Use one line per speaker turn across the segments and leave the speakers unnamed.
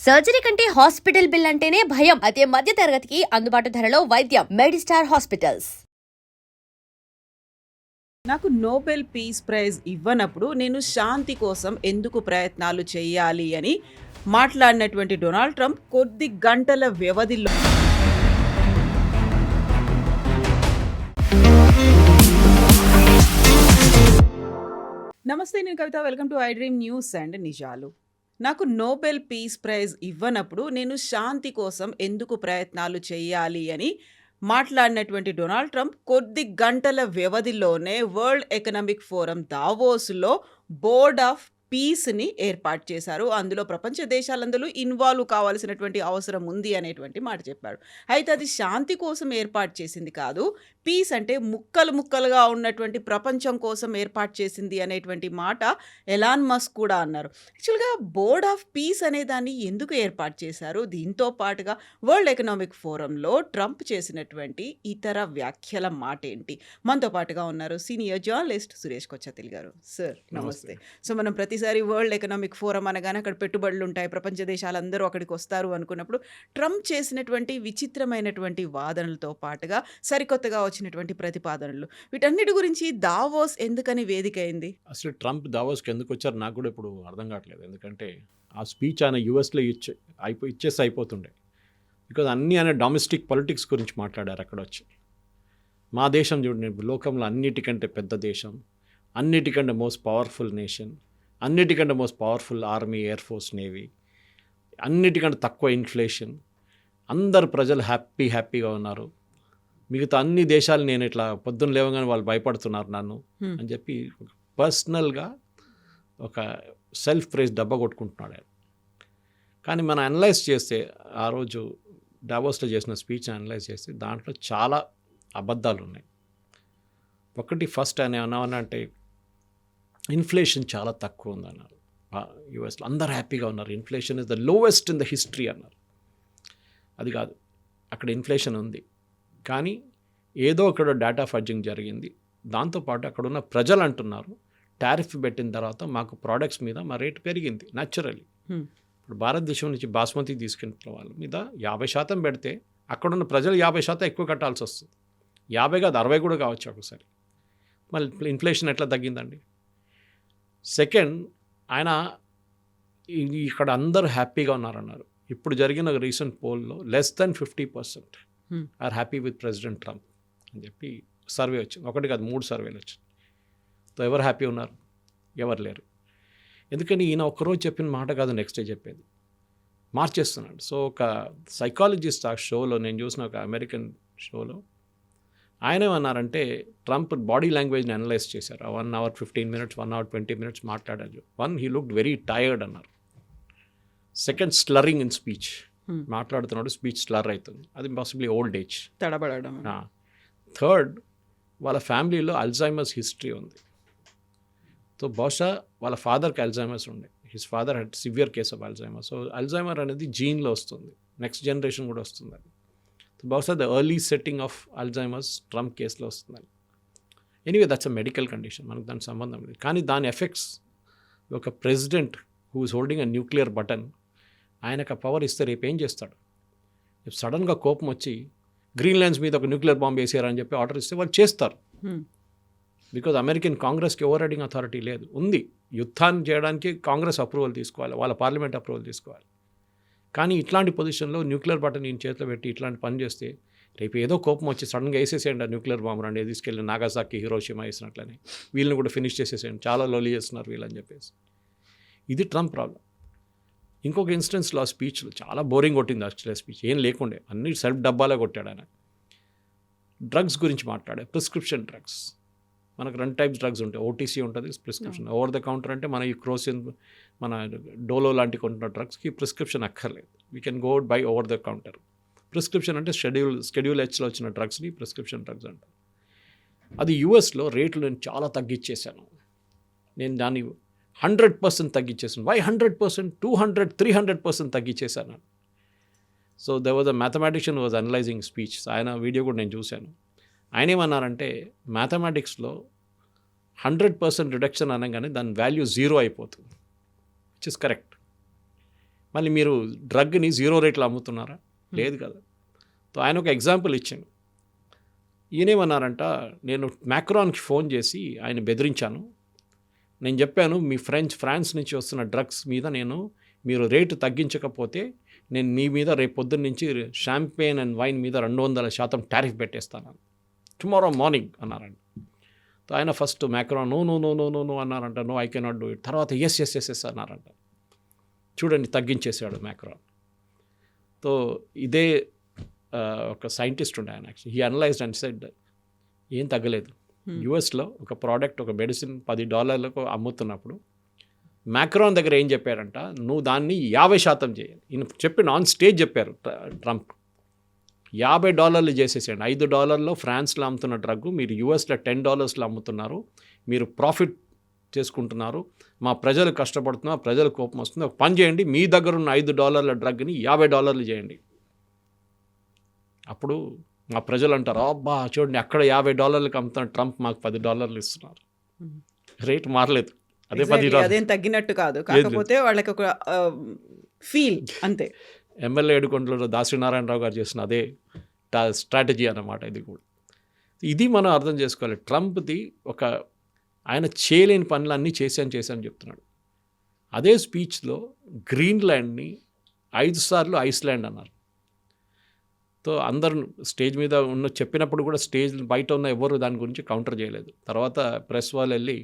Surgery కంటే hospital bill అంటేనే భయం. అదే మధ్య తరగతికి అందుబాటు ధరలో వైద్యం. Medistar hospitals.
నాకు నోబెల్ పీస్ ప్రైజ్ ఇవ్వనప్పుడు నేను శాంతి కోసం ఎందుకు ప్రయత్నాలు చేయాలి అని మాట్లాడినటువంటి డొనాల్డ్ ట్రంప్ కొద్ది గంటల వ్యవధిలో నమస్తే, నేను Kavitha. Welcome to I dream news and నిజాలు. నాకు నోబెల్ పీస్ ప్రైజ్ ఇవ్వనప్పుడు నేను శాంతి కోసం ఎందుకు ప్రయత్నాలు చేయాలి అని మాట్లాడినటువంటి డొనాల్డ్ ట్రంప్ కొద్ది గంటల వ్యవధిలోనే వరల్డ్ ఎకనామిక్ ఫోరం దావోస్లో బోర్డ్ ఆఫ్ పీస్ని ఏర్పాటు చేశారు. అందులో ప్రపంచ దేశాలందరూ ఇన్వాల్వ్ కావాల్సినటువంటి అవసరం ఉంది అనేటువంటి మాట చెప్పారు. అయితే అది శాంతి కోసం ఏర్పాటు చేసింది కాదు, పీస్ అంటే ముక్కలు ముక్కలుగా ఉన్నటువంటి ప్రపంచం కోసం ఏర్పాటు చేసింది అనేటువంటి మాట ఎలాన్ మస్క్ కూడా అన్నారు. యాక్చువల్గా బోర్డ్ ఆఫ్ పీస్ అనే దాన్ని ఎందుకు ఏర్పాటు చేశారు? దీంతో పాటుగా వరల్డ్ ఎకనామిక్ ఫోరంలో ట్రంప్ చేసినటువంటి ఇతర వ్యాఖ్యల మాట ఏంటి? మనతో పాటుగా ఉన్నారు సీనియర్ జర్నలిస్ట్ సురేష్ కొచ్చతిల్ గారు. సార్ నమస్తే. సో మనం ప్రతిసారి వరల్డ్ ఎకనామిక్ ఫోరం అనగానే అక్కడ పెట్టుబడులు ఉంటాయి, ప్రపంచ దేశాలందరూ అక్కడికి వస్తారు అనుకున్నప్పుడు ట్రంప్ చేసినటువంటి విచిత్రమైనటువంటి వాదనలతో పాటుగా సరికొత్తగా వచ్చినటువంటి ప్రతిపాదనలు, వీటన్నిటి గురించి దావోస్ ఎందుకని వేదిక అయింది?
అసలు ట్రంప్ దావోస్కి ఎందుకు వచ్చారు నాకు కూడా ఇప్పుడు అర్థం కావట్లేదు. ఎందుకంటే ఆ స్పీచ్ ఆయన యూఎస్లో ఇచ్చేసి అయిపోతుండే. బికాజ్ అన్నీ ఆయన డొమెస్టిక్ పొలిటిక్స్ గురించి మాట్లాడారు అక్కడ వచ్చి. మా దేశం చూడండి, లోకంలో అన్నిటికంటే పెద్ద దేశం, అన్నిటికంటే మోస్ట్ పవర్ఫుల్ నేషన్, అన్నిటికంటే most powerful army, air force, navy, అన్నిటికంటే తక్కువ ఇన్ఫ్లేషన్, అందరు ప్రజలు హ్యాపీగా ఉన్నారు. మిగతా అన్ని దేశాలు నేను ఇట్లా పొద్దున్న లేవగానే వాళ్ళు భయపడుతున్నారు నన్ను అని చెప్పి పర్సనల్గా ఒక సెల్ఫ్ ప్రైజ్ డబ్బా కొట్టుకుంటున్నాడు ఆయన. కానీ మనం అనలైజ్ చేస్తే, ఆ రోజు డావోస్లో చేసిన స్పీచ్ అనలైజ్ చేస్తే దాంట్లో చాలా అబద్ధాలు ఉన్నాయి. ఒకటి, ఫస్ట్ ఆయన ఏమన్నానంటే ఇన్ఫ్లేషన్ చాలా తక్కువ ఉందన్నారు. యూఎస్లో అందరు హ్యాపీగా ఉన్నారు, inflation is the lowest in the history అన్నారు. అది కాదు, అక్కడ ఇన్ఫ్లేషన్ ఉంది, కానీ ఏదో అక్కడ డేటా ఫడ్జింగ్ జరిగింది. దాంతోపాటు అక్కడ ఉన్న ప్రజలు అంటున్నారు టారిఫ్ పెట్టిన తర్వాత మాకు ప్రోడక్ట్స్ మీద మా రేటు పెరిగింది న్యాచురల్లీ. ఇప్పుడు భారతదేశం నుంచి బాస్మతి తీసుకుంటున్న వాళ్ళ మీద 50% పెడితే అక్కడున్న ప్రజలు 50% ఎక్కువ కట్టాల్సి వస్తుంది. 50 కాదు 60 కూడా కావచ్చు ఒకసారి. మళ్ళీ ఇన్ఫ్లేషన్ ఎట్లా తగ్గిందండి? సెకండ్, ఆయన ఇక్కడ అందరూ హ్యాపీగా ఉన్నారన్నారు. ఇప్పుడు జరిగిన రీసెంట్ పోల్లో less than 50% are happy with president Trump అని చెప్పి సర్వే వచ్చింది. ఒకటి కాదు, 3 సర్వేలు వచ్చింది. సో ఎవరు హ్యాపీ ఉన్నారు? ఎవరు లేరు. ఎందుకని ఈయన ఒక్కరోజు చెప్పిన మాట కాదు నెక్స్ట్ డే చెప్పేది, మార్చేస్తున్నాడు. సో ఒక సైకాలజిస్ట్ ఆ షోలో నేను చూసిన ఒక అమెరికన్ షోలో ఆయన ఏమన్నారంటే ట్రంప్ బాడీ లాంగ్వేజ్ని అనలైజ్ చేశారు. 1 hour 15 minutes, 1 hour 20 minutes మాట్లాడారు. హీ లుక్డ్ వెరీ టైర్డ్ అన్నారు. సెకండ్, స్లరింగ్ ఇన్ స్పీచ్, మాట్లాడుతున్నాడు స్పీచ్ స్లర్ అవుతుంది, అది పాసిబ్లీ ఓల్డ్ ఏజ్,
తడబడడం.
థర్డ్, వాళ్ళ ఫ్యామిలీలో అల్జైమర్స్ హిస్టరీ ఉంది. సో బహుశా వాళ్ళ ఫాదర్కి అల్జైమర్స్ ఉండే. His father head severe case of Alzheimer. So Alzheimer అనేది జీన్లో వస్తుంది, నెక్స్ట్ జనరేషన్ కూడా వస్తుంది. అది బహుశా the early setting off Alzheimer's Trump కేసులో వస్తుందని. Anyway that's a medical condition, మనకు దాని సంబంధం లేదు. కానీ దాని ఎఫెక్ట్స్ ఒక president who is holding a nuclear button, ఆయనకు ఆ పవర్ ఇస్తే రేపు ఏం చేస్తాడు? రేపు సడన్గా కోపం వచ్చి గ్రీన్లాండ్స్ మీద ఒక న్యూక్లియర్ బాంబు వేసారని చెప్పి ఆర్డర్ ఇస్తే వాళ్ళు చేస్తారు. బికాజ్ అమెరికన్ కాంగ్రెస్కి ఓవర్ రైడింగ్ అథారిటీ లేదు. ఉంది, యుద్ధాన్ని చేయడానికి కాంగ్రెస్ అప్రూవల్ తీసుకోవాలి, వాళ్ళ పార్లమెంట్ అప్రూవల్ తీసుకోవాలి. కానీ ఇట్లాంటి పొజిషన్లో న్యూక్లియర్ బటన్ నేను చేతిలో పెట్టి ఇట్లాంటి పని చేస్తే రేపు ఏదో కోపం వచ్చి సడన్గా వేసేసేయండి ఆ న్యూక్లియర్ బాంబు రండి, తీసుకెళ్ళి నాగాసాకి, హిరోషిమా వేసినట్లని వీళ్ళని కూడా ఫినిష్ చేసేసేయండి, చాలా లొలి చేస్తున్నారు వీళ్ళని చెప్పేసి. ఇది ట్రంప్ ప్రాబ్లం. ఇంకొక ఇన్స్టెన్స్లో ఆ స్పీచ్లో చాలా బోరింగ్ కొట్టింది. యాక్చువల్గా స్పీచ్ ఏం లేకుండే, అన్ని సెల్ఫ్ డబ్బాలే కొట్టాడు ఆయన. డ్రగ్స్ గురించి మాట్లాడే, ప్రిస్క్రిప్షన్ డ్రగ్స్. మనకు 2 types డ్రగ్స్ ఉంటాయి, ఓటీసీ ఉంటుంది, ప్రిస్క్రిప్షన్. ఓవర్ ద కౌంటర్ అంటే మన ఈ క్రోసిన్, మన డోలో లాంటి కొంటున్న డ్రగ్స్కి ప్రిస్క్రిప్షన్ అక్కర్లేదు, we can go by over the counter. Prescription అంటే షెడ్యూల్ హెచ్లో వచ్చిన డ్రగ్స్ని ప్రిస్క్రిప్షన్ డ్రగ్స్ అంటారు. అది యూఎస్లో రేట్లు నేను చాలా తగ్గించేశాను, నేను దాన్ని 100% తగ్గించేసాను. వై 100%? 200, 300% తగ్గించేశాను. So there was a mathematician was analysing speech. ఆయన వీడియో కూడా నేను చూశాను. ఆయన ఏమన్నారంటే మ్యాథమెటిక్స్లో 100% రిడక్షన్ అనగానే దాని వాల్యూ 0 అయిపోతుంది, విచ్ ఇస్ కరెక్ట్. మళ్ళీ మీరు డ్రగ్ని 0 రేట్లో అమ్ముతున్నారా? లేదు కదా. సో ఆయన ఒక ఎగ్జాంపుల్ ఇచ్చాను. ఈయనేమన్నారంట, నేను మ్యాక్రాన్కి ఫోన్ చేసి ఆయన బెదిరించాను. నేను చెప్పాను, మీ ఫ్రాన్స్ నుంచి వస్తున్న డ్రగ్స్ మీద మీరు రేటు తగ్గించకపోతే నేను మీ మీద రేపు పొద్దున్న నుంచి షాంపెయిన్ అండ్ వైన్ మీద 200% టారిఫ్ పెట్టేస్తాను టుమారో మార్నింగ్ అన్నారంట. సో ఆయన ఫస్ట్ మ్యాక్రాన్ నో అన్నారంట, no I cannot do it. తర్వాత ఎస్ అన్నారంట. చూడండి, తగ్గించేసాడు మ్యాక్రాన్. సో ఇదే ఒక సైంటిస్ట్ ఉండే ఆయన. Actually he analysed and said ఏం తగ్గలేదు. యుఎస్లో ఒక ప్రోడక్ట్, ఒక మెడిసిన్ $10 అమ్ముతున్నప్పుడు మ్యాక్రాన్ దగ్గర ఏం చెప్పారంట, నువ్వు దాన్ని 50% చేయాలి. ఈయన చెప్పిన ఆన్ స్టేజ్ చెప్పారు ట్రంప్. $50 చేసేసేయండి. $5 ఫ్రాన్స్లో అమ్ముతున్న డ్రగ్ మీరు యూఎస్లో $10 అమ్ముతున్నారు, మీరు ప్రాఫిట్ చేసుకుంటున్నారు, మా ప్రజలు కష్టపడుతున్నారు, ప్రజలు కోపం వస్తుంది. ఒక పని చేయండి, మీ దగ్గర ఉన్న $5 డ్రగ్ని $50 చేయండి. అప్పుడు మా ప్రజలు అంటారు, అబ్బా చూడండి అక్కడ $50 అమ్ముతున్న ట్రంప్ మాకు $10 ఇస్తున్నారు. రేట్ మారలేదు, అదే $10.
అదేం తగ్గినట్టు కాదు, కాకపోతే వాళ్ళకి ఒక ఫీల్ అంతే.
ఎమ్మెల్యే ఏడుకొండలో దాసనారాయణరావు గారు చేసిన అదే స్ట్రాటజీ అన్నమాట ఇది కూడా. ఇది మనం అర్థం చేసుకోవాలి. ట్రంప్ది ఒక ఆయన చేయలేని పనులన్నీ చేశాను చెప్తున్నాడు. అదే స్పీచ్లో గ్రీన్లాండ్ని 5 సార్లు ఐస్లాండ్ అన్నారు. సో అందరు స్టేజ్ మీద చెప్పినప్పుడు కూడా స్టేజ్ బయట ఉన్న ఎవరు దాని గురించి కౌంటర్ చేయలేదు. తర్వాత ప్రెస్ వాళ్ళు వెళ్ళి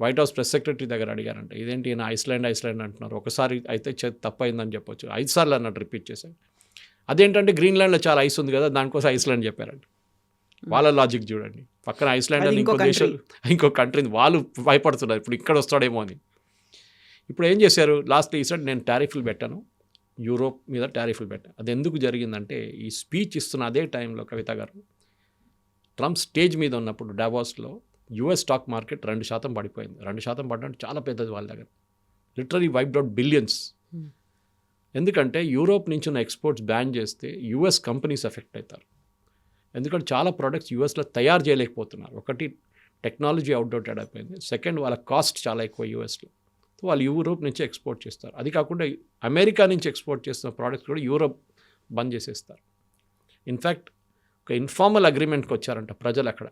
వైట్ హౌస్ ప్రెస్ సెక్రటరీ దగ్గర అడిగారంట, ఇదేంటి ఈయన ఐస్లాండ్ అంటున్నారు, ఒకసారి అయితే తప్పైందని చెప్పొచ్చు, 5 సార్లు అన్నట్టు రిపీట్ చేశారు. అదేంటంటే గ్రీన్లాండ్లో చాలా ఐస్ ఉంది కదా, దానికోసం ఐస్లాండ్ చెప్పారంట. వాళ్ళ లాజిక్ చూడండి, పక్కన ఐస్లాండ్ అని ఇంకో దేశాలు, ఇంకో కంట్రీని వాళ్ళు భయపడుతున్నారు ఇప్పుడు ఇక్కడ వస్తాడేమో అని. ఇప్పుడు ఏం చేశారు, లాస్ట్ ఈసారి నేను టారిఫ్లు పెట్టాను, యూరోప్ మీద టారిఫ్లు పెట్టాను. అది ఎందుకు జరిగిందంటే ఈ స్పీచ్ ఇస్తున్న అదే టైంలో కవిత గారు ట్రంప్ స్టేజ్ మీద ఉన్నప్పుడు డావోస్లో యుఎస్ స్టాక్ మార్కెట్ 2% పడిపోయింది. 2% పడడం చాలా పెద్దది వాళ్ళ దగ్గర. Literally wiped out billions. ఎందుకంటే యూరోప్ నుంచి ఉన్న ఎక్స్పోర్ట్స్ బ్యాన్ చేస్తే యుఎస్ కంపెనీస్ ఎఫెక్ట్ అవుతారు. ఎందుకంటే చాలా ప్రోడక్ట్స్ యూఎస్లో తయారు చేయలేకపోతున్నారు. ఒకటి టెక్నాలజీ అవుట్డేటెడ్ అయిపోయింది, సెకండ్ వాళ్ళ కాస్ట్ చాలా ఎక్కువ యూఎస్లో. సో వాళ్ళు యూరోప్ నుంచి ఎక్స్పోర్ట్ చేస్తారు. అది కాకుండా అమెరికా నుంచి ఎక్స్పోర్ట్ చేస్తున్న ప్రోడక్ట్స్ కూడా యూరోప్ బంద్ చేసేస్తారు. ఇన్ఫ్యాక్ట్ ఒక ఇన్ఫార్మల్ అగ్రిమెంట్కి వచ్చారంట ప్రజలు అక్కడ,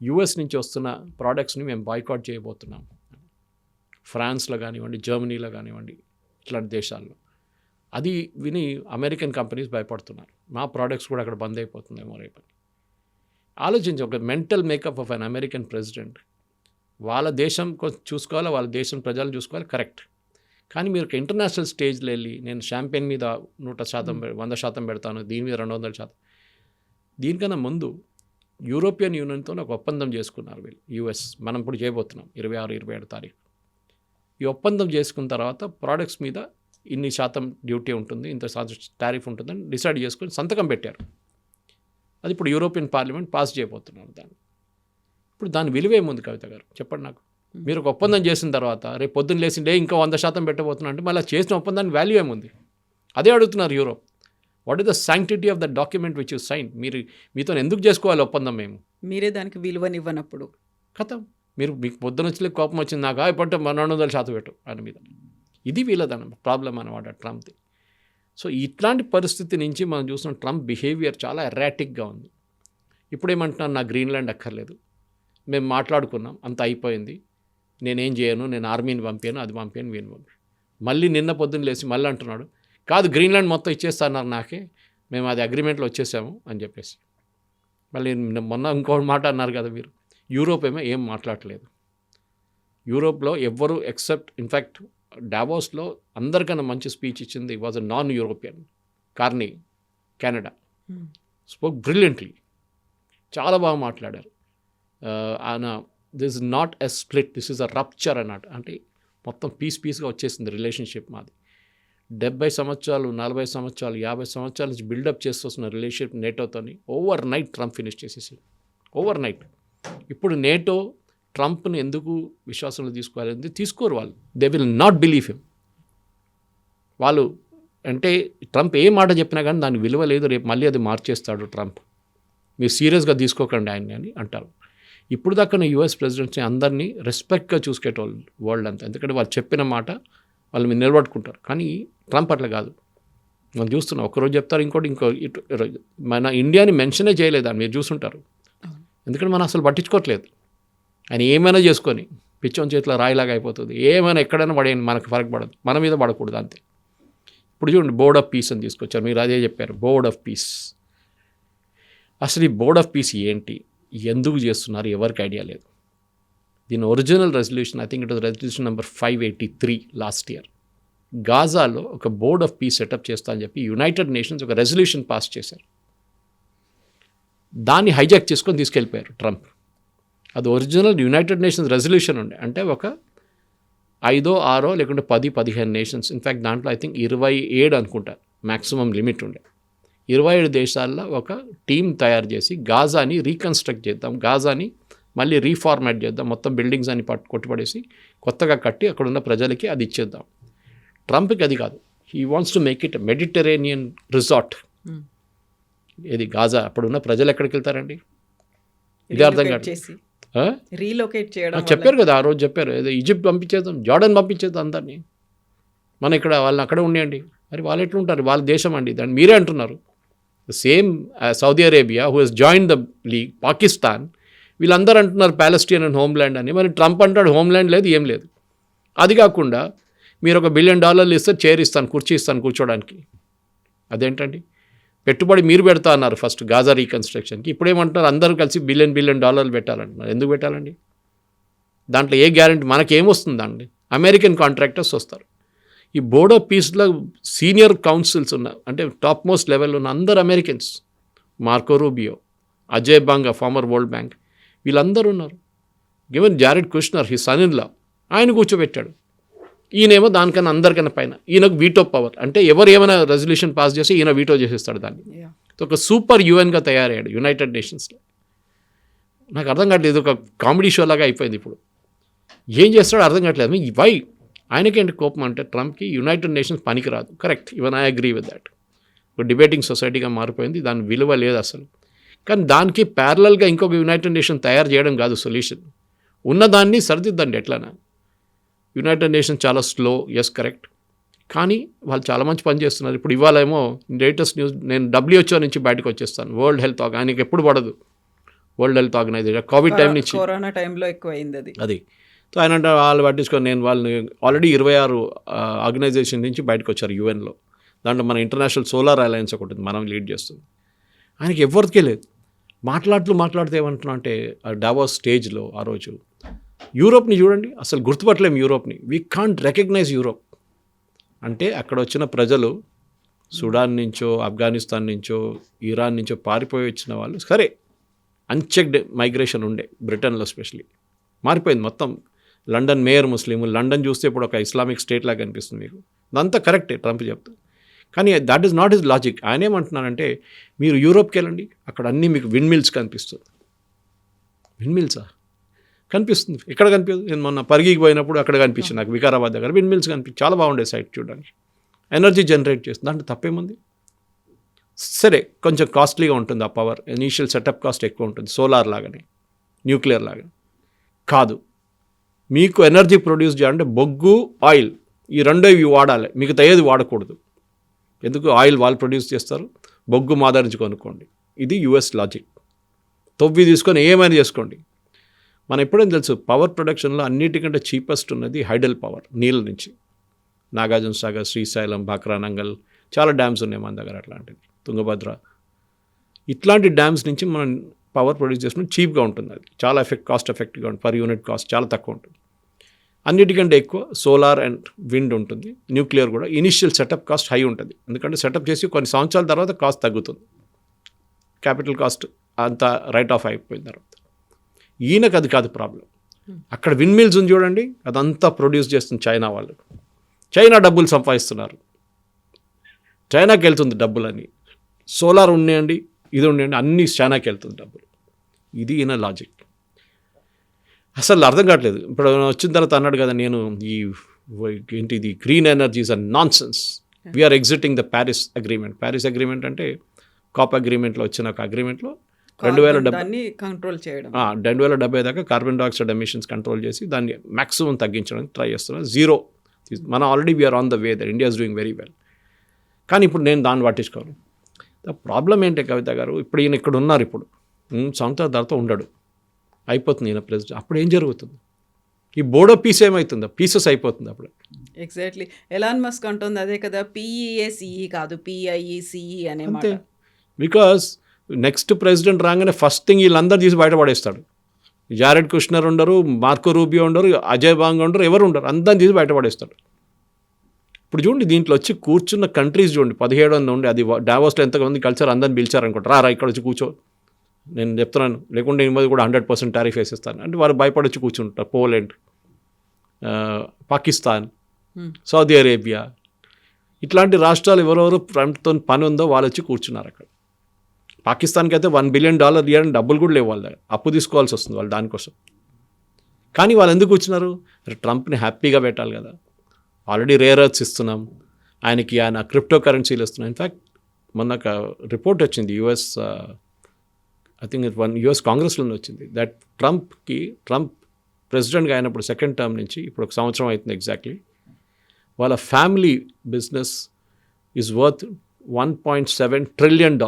యూఎస్ నుంచి వస్తున్న ప్రోడక్ట్స్ని మేము బాయ్కాట్ చేయబోతున్నాం. ఫ్రాన్స్లో కానివ్వండి, జర్మనీలో కానివ్వండి, ఇట్లాంటి దేశాల్లో. అది విని అమెరికన్ కంపెనీస్ భయపడుతున్నారు, మా ప్రోడక్ట్స్ కూడా అక్కడ బంద్ అయిపోతుందేమో రేపు. ఆలోచించి ఒక mental makeup of an American president. వాళ్ళ దేశం చూసుకోవాలి, వాళ్ళ దేశం ప్రజలు చూసుకోవాలి, కరెక్ట్. కానీ మీరు ఒక ఇంటర్నేషనల్ స్టేజ్లో వెళ్ళి నేను షాంపెయిన్ మీద 100% పెడతాను, దీని మీద 200%. దీనికన్నా ముందు యూరోపియన్ యూనియన్తో ఒక ఒప్పందం చేసుకున్నారు వీళ్ళు, యూఎస్. మనం ఇప్పుడు చేయబోతున్నాం 26-27 తారీఖు. ఈ ఒప్పందం చేసుకున్న తర్వాత ప్రోడక్ట్స్ మీద ఇన్ని శాతం డ్యూటీ ఉంటుంది, ఇంత శాతం టారిఫ్ ఉంటుందని డిసైడ్ చేసుకుని సంతకం పెట్టారు. అది ఇప్పుడు యూరోపియన్ పార్లమెంట్ పాస్ చేయబోతున్నారు దాన్ని. ఇప్పుడు దాని విలువ ఏముంది కవిత గారు, చెప్పండి నాకు. మీరు ఒక ఒప్పందం చేసిన తర్వాత రేపు పొద్దున్న లేచిండే ఇంకా 100% పెట్టబోతున్నా అంటే మళ్ళీ చేసిన ఒప్పందానికి వాల్యూ ఏముంది? అదే అడుగుతున్నారు Europe. What is the sanctity of the document which you sign? మీతో ఎందుకు చేసుకోవాలి ఒప్పందం? మేము మీరే
దానికి విలువనివ్వనప్పుడు
కథం. మీకు పొద్దున వచ్చి కోపం వచ్చింది, నాకు ఇప్పటి 200% పెట్టు అని మీద. ఇది వీళ్ళదన్న ప్రాబ్లం అన్నమాట ట్రంప్ది. సో ఇట్లాంటి పరిస్థితి నుంచి మనం చూసిన ట్రంప్ బిహేవియర్ చాలా ఎరాటిక్గా ఉంది. ఇప్పుడేమంటున్నాను, నా గ్రీన్లాండ్ అక్కర్లేదు, మేము మాట్లాడుకున్నాం, అంత అయిపోయింది, నేనేం చేయను, నేను ఆర్మీని పంపాను, అది పంపాను, వీని పంపాను. మళ్ళీ నిన్న పొద్దున్న లేచి మళ్ళీ అంటున్నాడు, కాదు గ్రీన్లాండ్ మొత్తం ఇచ్చేస్తున్నారు నాకే, మేము అది అగ్రిమెంట్లో వచ్చేసాము అని చెప్పేసి. మళ్ళీ మొన్న ఇంకో మాట అన్నారు కదా మీరు, యూరోప్ ఏం మాట్లాడలేదు. యూరోప్లో ఎవ్వరు ఎక్సెప్ట్ ఇన్ఫ్యాక్ట్ డావోస్లో అందరికన్నా మంచి స్పీచ్ ఇచ్చింది was a non European, Carney, Canada. Spoke brilliantly, చాలా బాగా మాట్లాడారు. ఆయన this is not a split, this is a rupture అన్నట్టు. అంటే మొత్తం పీస్గా వచ్చేసింది రిలేషన్షిప్ మాది. 70 సంవత్సరాలు, 40 సంవత్సరాలు, 50 సంవత్సరాల నుంచి బిల్డప్ చేస్తొస్తున్న రిలేషన్షిప్ నేటోతోని ఓవర్ నైట్ ట్రంప్ ఫినిష్ చేసేసి, ఓవర్ నైట్. ఇప్పుడు నేటో ట్రంప్ని ఎందుకు విశ్వాసంలో తీసుకోవాలి? తీసుకోరు వాళ్ళు. They will not believe him. వాళ్ళు అంటే ట్రంప్ ఏ మాట చెప్పినా కానీ దానికి విలువ లేదు, రేపు మళ్ళీ అది మార్చేస్తాడు ట్రంప్, మీరు సీరియస్గా తీసుకోకండి ఆయన్ని అని అంటారు. ఇప్పుడు దాకా యుఎస్ ప్రెసిడెంట్స్ని అందరినీ రెస్పెక్ట్గా చూసుకేటోళ్ళు వరల్డ్ అంతా. ఎందుకంటే వాళ్ళు చెప్పిన మాట వాళ్ళు మీరు నిలబడుకుంటారు. కానీ ట్రంప్ అట్లా కాదు. మనం చూస్తున్నాం, ఒకరోజు చెప్తారు, ఇంకోటి రోజు. మన ఇండియాని మెన్షనే చేయలేదని మీరు చూసుంటారు. ఎందుకంటే మనం అసలు పట్టించుకోవట్లేదు. ఆయన ఏమైనా చేసుకొని పిచ్చోని చేతిలో రాయిలాగా అయిపోతుంది. ఏమైనా ఎక్కడైనా పడేయండి, మనకు ఫరక్ పడదు, మన మీద పడకూడదు అంతే. ఇప్పుడు చూడండి, బోర్డ్ ఆఫ్ పీస్ అని తీసుకొచ్చారు, మీరు అదే చెప్పారు, బోర్డ్ ఆఫ్ పీస్. అసలు ఈ బోర్డ్ ఆఫ్ పీస్ ఏంటి, ఎందుకు చేస్తున్నారు, ఎవరికి ఐడియా లేదు. దీని original resolution, I think it was resolution number 583 last year. గాజాలో ఒక బోర్డ్ ఆఫ్ పీస్ సెటప్ చేస్తా అని చెప్పి యునైటెడ్ నేషన్స్ ఒక రెజల్యూషన్ పాస్ చేశారు. దాన్ని హైజాక్ చేసుకొని తీసుకెళ్ళిపోయారు ట్రంప్. అది ఒరిజినల్ యునైటెడ్ నేషన్స్ రెజల్యూషన్ ఉండే, అంటే ఒక 5, 6 లేకుంటే 10, 15 నేషన్స్, ఇన్ఫ్యాక్ట్ దాంట్లో ఐ థింక్ 27 అనుకుంటా మ్యాక్సిమం లిమిట్ ఉండే. 27 దేశాల్లో ఒక టీం తయారు చేసి గాజాని రీకన్స్ట్రక్ట్ చేద్దాం, గాజాని మళ్ళీ రీఫార్మాట్ చేద్దాం, మొత్తం బిల్డింగ్స్ అని కొట్టుపడేసి కొత్తగా కట్టి అక్కడ ఉన్న ప్రజలకి అది ఇచ్చేద్దాం. ట్రంప్కి అది కాదు, he wants to make it Mediterranean resort. ఇది గాజా, అప్పుడున్న ప్రజలు ఎక్కడికి వెళ్తారండి? ఇది అర్థం కాదు.
రీలొకేట్ చేయడం
చెప్పారు కదా, ఆ రోజు చెప్పారు, ఏదో ఈజిప్ట్ పంపించేద్దాం, జార్డన్ పంపించేద్దాం అందరినీ, మన ఇక్కడ వాళ్ళని అక్కడే ఉండేయండి. మరి వాళ్ళు ఎట్లా ఉంటారు, వాళ్ళ దేశం అండి, దాన్ని మీరే అంటున్నారు. Same Saudi Arabia who has joined the league, Pakistan, వీళ్ళందరూ అంటున్నారు ప్యాలెస్టీన్ అండ్ హోమ్ల్యాండ్ అని. మరి ట్రంప్ అంటాడు హోమ్ల్యాండ్ లేదు, ఏం లేదు. అది కాకుండా మీరు $1 బిలియన్ ఇస్తే చైర్ ఇస్తాను, కుర్చీ ఇస్తాను కూర్చోడానికి. అదేంటండి, పెట్టుబడి మీరు పెడతా అన్నారు ఫస్ట్ గాజా రీకన్స్ట్రక్షన్కి, ఇప్పుడు ఏమంటున్నారు అందరూ కలిసి $1 బిలియన్ పెట్టాలంటున్నారు. ఎందుకు పెట్టాలండి? దాంట్లో ఏ గ్యారెంటీ, మనకేమొస్తుందండి? అమెరికన్ కాంట్రాక్టర్స్ వస్తారు. ఈ బోర్డ్ ఆఫ్ పీస్లో సీనియర్ కౌన్సిల్స్ ఉన్న, అంటే టాప్ మోస్ట్ లెవెల్లో ఉన్న అందరు Americans, Marco Rubio, Ajay Banga former world bank, వీళ్ళందరూ ఉన్నారు. Given Jared Kushner he son in law, ఆయన కూర్చోబెట్టాడు. ఈయనేమో దానికన్నా అందరికన్నా పైన, ఈయనకు వీటో పవర్, అంటే ఎవరు ఏమైనా రెజల్యూషన్ పాస్ చేసి ఈయన వీటో చేసేస్తాడు దాన్ని. ఒక సూపర్ యుఎన్గా తయారయ్యాడు యునైటెడ్ నేషన్స్లో. నాకు అర్థం కావట్లేదు, ఇది ఒక కామెడీ షో లాగా అయిపోయింది. ఇప్పుడు ఏం చేస్తాడో అర్థం కావట్లేదు. వై ఆయనకేంటి కోపం అంటే, ట్రంప్కి యునైటెడ్ నేషన్స్ పనికిరాదు. Correct, even I agree with that. ఒక డిబేటింగ్ సొసైటీగా మారిపోయింది, దాని విలువ లేదు అసలు. కానీ దానికి ప్యారలల్గా ఇంకొక యునైటెడ్ నేషన్ తయారు చేయడం కాదు సొల్యూషన్. ఉన్నదాన్ని సరిదిద్దండి ఎట్లనా. యునైటెడ్ నేషన్స్ చాలా స్లో, ఎస్ కరెక్ట్, కానీ వాళ్ళు చాలా మంచి పని చేస్తున్నారు. ఇప్పుడు ఇవాళ ఏమో లేటెస్ట్ న్యూస్, నేను WHO నుంచి బయటకు వచ్చేస్తాను. వరల్డ్ హెల్త్ ఆయనకి ఎప్పుడు పడదు, world health organization Covid time నుంచి,
కరోనా టైంలో ఎక్కువ అయింది అది.
సో ఆయన అంటే వాళ్ళు పట్టించుకొని, నేను వాళ్ళని ఆల్రెడీ 26 ఆర్గనైజేషన్ నుంచి బయటకు వచ్చారు యుఎన్లో. దాంట్లో మన ఇంటర్నేషనల్ సోలార్ అలయన్స్ ఒకటి ఉంది, మనం లీడ్ చేస్తుంది. ఆయనకి ఎవరికే లేదు. మాట్లాడుతూ ఏమంటున్నా అంటే, డావోస్ స్టేజ్లో ఆ రోజు యూరోప్ని చూడండి, అసలు గుర్తుపట్టలేము యూరోప్ని. We can't recognise Europe. అంటే అక్కడ వచ్చిన ప్రజలు సుడాన్ నుంచో, ఆఫ్ఘనిస్తాన్ నుంచో, ఇరాన్ నుంచో పారిపోయి వచ్చిన వాళ్ళు, సరే అన్చెక్డ్ మైగ్రేషన్ ఉండే బ్రిటన్లో స్పెషలీ, మారిపోయింది మొత్తం. లండన్ మేయర్ ముస్లింలు, లండన్ చూస్తే ఇప్పుడు ఒక ఇస్లామిక్ స్టేట్ లాగా అనిపిస్తుంది మీకు. అదంతా కరెక్టే ట్రంప్ చెప్తా, కానీ that is not his logic. ఆయన ఏమంటున్నారంటే, మీరు యూరోప్కి వెళ్ళండి, అక్కడ అన్నీ మీకు విండ్ మిల్స్ కనిపిస్తుంది. విండ్ మిల్సా కనిపిస్తుంది, ఎక్కడ కనిపించదు. నేను మొన్న పరిగికి పోయినప్పుడు అక్కడ కనిపించింది నాకు, వికారాబాద్ దగ్గర విండ్ మిల్స్ కనిపించి చాలా బాగుండే సైట్ చూడడానికి. ఎనర్జీ జనరేట్ చేస్తుంది, దాంట్లో తప్పేముంది? సరే కొంచెం కాస్ట్లీగా ఉంటుంది ఆ పవర్, ఇనీషియల్ సెటప్ కాస్ట్ ఎక్కువ ఉంటుంది, సోలార్ లాగానే, న్యూక్లియర్ లాగా కాదు. మీకు ఎనర్జీ ప్రొడ్యూస్ చేయాలంటే బొగ్గు, ఆయిల్, ఈ రెండో ఇవి వాడాలి, మిగతా ఏది వాడకూడదు. ఎందుకు? ఆయిల్ వాళ్ళు ప్రొడ్యూస్ చేస్తారు, బొగ్గు మా దగ్గర నుంచి కొనుక్కోండి. ఇది యుఎస్ లాజిక్. తొవ్వి తీసుకొని ఏమైనా చేసుకోండి. మనం ఎప్పుడైనా తెలుసు, పవర్ ప్రొడక్షన్లో అన్నిటికంటే చీపెస్ట్ ఉన్నది హైడల్ పవర్, నీళ్ళ నుంచి. నాగార్జున సాగర్, శ్రీశైలం, బాక్రానంగల్, చాలా డ్యామ్స్ ఉన్నాయి మన దగ్గర అట్లాంటివి, తుంగభద్ర, ఇట్లాంటి డ్యామ్స్ నుంచి మనం పవర్ ప్రొడ్యూస్ చేసుకుని చీప్గా ఉంటుంది. అది చాలా కాస్ట్ ఎఫెక్టివ్గా ఉంటుంది, పర్ యూనిట్ కాస్ట్ చాలా తక్కువ ఉంటుంది. అన్నిటికంటే ఎక్కువ సోలార్ అండ్ విండ్ ఉంటుంది. న్యూక్లియర్ కూడా ఇనిషియల్ సెటప్ కాస్ట్ హై ఉంటుంది, ఎందుకంటే సెటప్ చేసి కొన్ని సంవత్సరాల తర్వాత కాస్ట్ తగ్గుతుంది, క్యాపిటల్ కాస్ట్ అంతా రైట్ ఆఫ్ అయిపోయిన తర్వాత. ఈయనకు అది కాదు ప్రాబ్లం. అక్కడ విండ్ మిల్స్ ఉంది చూడండి, అదంతా ప్రొడ్యూస్ చేస్తుంది చైనా వాళ్ళు. చైనా డబ్బులు సంపాదిస్తున్నారు, చైనాకి వెళ్తుంది డబ్బులని. సోలార్ ఉన్నాయండి, ఇది ఉన్నాయండి, అన్నీ చైనాకి వెళ్తుంది డబ్బులు. ఇది ఈయన లాజిక్. అసలు అర్థం కావట్లేదు. ఇప్పుడు వచ్చిన తర్వాత అన్నాడు కదా, నేను ఏంటిది green energies and nonsense, we're exiting the Paris agreement. Paris agreement అంటే కాప్ అగ్రిమెంట్లో వచ్చిన ఒక అగ్రిమెంట్లో 2070
కంట్రోల్ చేయడం,
2070 దాకా కార్బన్ డైఆక్సైడ్ ఎమిషన్స్ కంట్రోల్ చేసి దాన్ని మ్యాక్సిమం తగ్గించడానికి ట్రై చేస్తున్నారు. 0 మనం already we're on the way there, India is doing very well. కానీ ఇప్పుడు నేను దాన్ని పట్టించుకోను. ద ప్రాబ్లం ఏంటి కవిత గారు, ఇప్పుడు ఈయన ఇక్కడ ఉన్నారు, ఇప్పుడు సంవత్సరాల తర్వాత ఉండడు, అయిపోతుంది ఈయన ప్రెసిడెంట్. అప్పుడు ఏం జరుగుతుంది? ఈ బోడో పీస్ ఏమవుతుందో, పీసెస్ అయిపోతుంది అప్పుడు.
ఎగ్జాక్ట్లీ. ఎలాన్ మస్క్ అంటుంది అదే కదా, PEACE కాదు PIECE అనే మాట.
అంతే. బికాస్ నెక్స్ట్ ప్రెసిడెంట్ రాగానే ఫస్ట్ థింగ్ వీళ్ళందరూ తీసి బయటపడేస్తాడు. జారెడ్ కుష్నర్ ఉండరు, మార్కో రూబియో ఉండరు, అజయ్ బాంగ్ ఉండరు, ఎవరు ఉండరు, అందరిని తీసి బయటపడేస్తాడు. ఇప్పుడు చూడండి, దీంట్లో వచ్చి కూర్చున్న కంట్రీస్ చూడండి, 17 ఉండి, అది డావోస్లో ఎంతమంది కలిసారు, అందరిని పిలిచారనుకుంటారు, రా ఇక్కడ వచ్చి కూర్చో, నేను చెప్తున్నాను, లేకుంటే ఈ మీద కూడా 100% టారిఫ్ వేసేస్తాను అంటే వాళ్ళు భయపడొచ్చి కూర్చుంటారు. పోలాండ్, పాకిస్తాన్, సౌదీ అరేబియా, ఇట్లాంటి రాష్ట్రాలు ఎవరెవరు ఫ్రంట్తో పని ఉందో వాళ్ళు వచ్చి కూర్చున్నారు అక్కడ. పాకిస్తాన్కి అయితే $1 బిలియన్ ఇవ్వడానికి డబ్బులు కూడా లేవు వాళ్ళ దగ్గర, అప్పు తీసుకోవాల్సి వస్తుంది వాళ్ళు దానికోసం. కానీ వాళ్ళు ఎందుకు వచ్చినారు? ట్రంప్ని హ్యాపీగా పెట్టాలి కదా, ఆల్రెడీ రేర్ ఎర్త్స్ ఇస్తున్నాం ఆయనకి, ఆయన క్రిప్టో కరెన్సీలు ఇస్తున్నాం. ఇన్ఫ్యాక్ట్ మొన్న ఒక రిపోర్ట్ వచ్చింది ఐ థింక్ US కాంగ్రెస్లోనే వచ్చింది, దట్ ట్రంప్ ప్రెసిడెంట్గా అయినప్పుడు సెకండ్ టర్మ్ నుంచి ఇప్పుడు 1 సంవత్సరం అవుతుంది ఎగ్జాక్ట్లీ, వాళ్ళ family business is worth $1.7 trillion